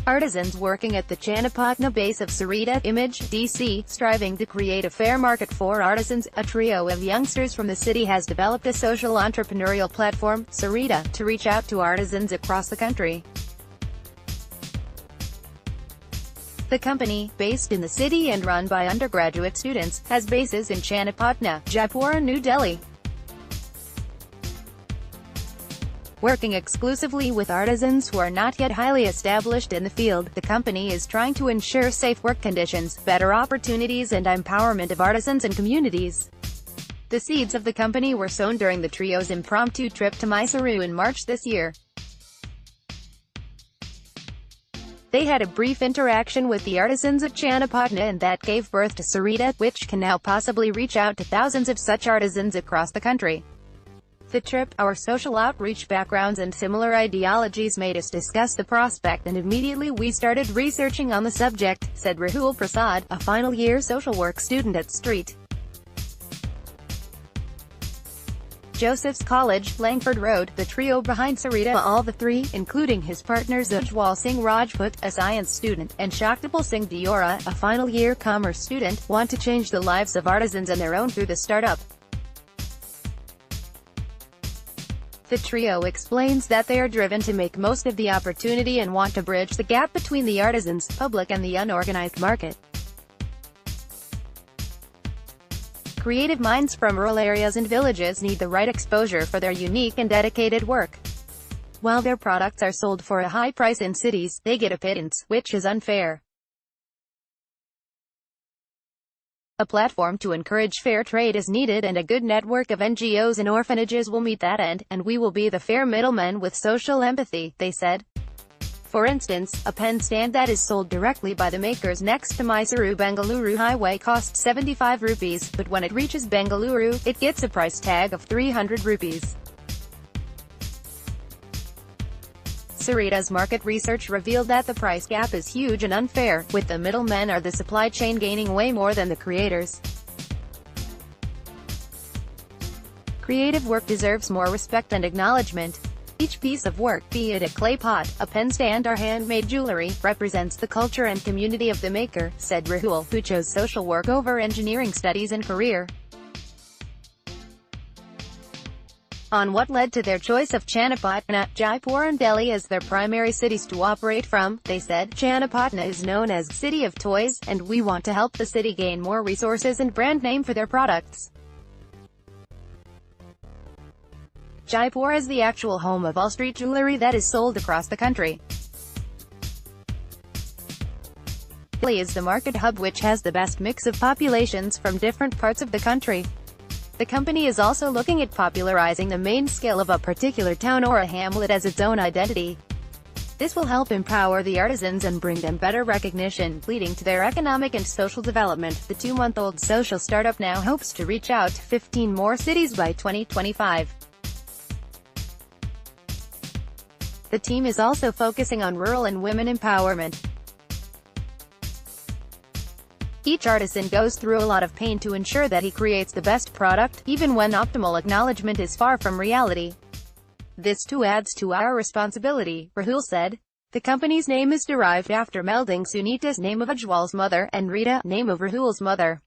Artisans working at the Channapatna base of Surita, Image, DC, striving to create a fair market for artisans. A trio of youngsters from the city has developed a social entrepreneurial platform, Surita, to reach out to artisans across the country. The company, based in the city and run by undergraduate students, has bases in Channapatna, Jaipur and New Delhi. Working exclusively with artisans who are not yet highly established in the field, the company is trying to ensure safe work conditions, better opportunities and empowerment of artisans and communities. The seeds of the company were sown during the trio's impromptu trip to Mysuru in March this year. They had a brief interaction with the artisans at Channapatna and that gave birth to Surita, which can now possibly reach out to thousands of such artisans across the country. The trip, our social outreach backgrounds and similar ideologies made us discuss the prospect and immediately we started researching on the subject, said Rahul Prasad, a final-year social work student at St. Joseph's College, Langford Road. The trio behind Surita, all the three, including his partners Ujjwal Singh Rajput, a science student, and Shakhtapal Singh Diora, a final-year commerce student, want to change the lives of artisans and their own through the startup. The trio explains that they are driven to make most of the opportunity and want to bridge the gap between the artisans, public and the unorganized market. Creative minds from rural areas and villages need the right exposure for their unique and dedicated work. While their products are sold for a high price in cities, they get a pittance, which is unfair. A platform to encourage fair trade is needed and a good network of NGOs and orphanages will meet that end, and we will be the fair middlemen with social empathy, they said. For instance, a pen stand that is sold directly by the makers next to Mysuru-Bengaluru highway costs 75 rupees, but when it reaches Bengaluru, it gets a price tag of 300 rupees. Surita's market research revealed that the price gap is huge and unfair, with the middlemen or the supply chain gaining way more than the creators. Creative work deserves more respect and acknowledgement. Each piece of work, be it a clay pot, a pen stand or handmade jewelry, represents the culture and community of the maker, said Rahul, who chose social work over engineering studies and career. On what led to their choice of Channapatna, Jaipur and Delhi as their primary cities to operate from, they said, Channapatna is known as City of Toys, and we want to help the city gain more resources and brand name for their products. Jaipur is the actual home of all street jewelry that is sold across the country. Delhi is the market hub which has the best mix of populations from different parts of the country. The company is also looking at popularizing the main skill of a particular town or a hamlet as its own identity. This will help empower the artisans and bring them better recognition, leading to their economic and social development. The 2-month-old social startup now hopes to reach out to 15 more cities by 2025. The team is also focusing on rural and women empowerment. Each artisan goes through a lot of pain to ensure that he creates the best product, even when optimal acknowledgement is far from reality. This too adds to our responsibility, Rahul said. The company's name is derived after melding Sunita's name of Ujjwal's mother, and Rita, name of Rahul's mother.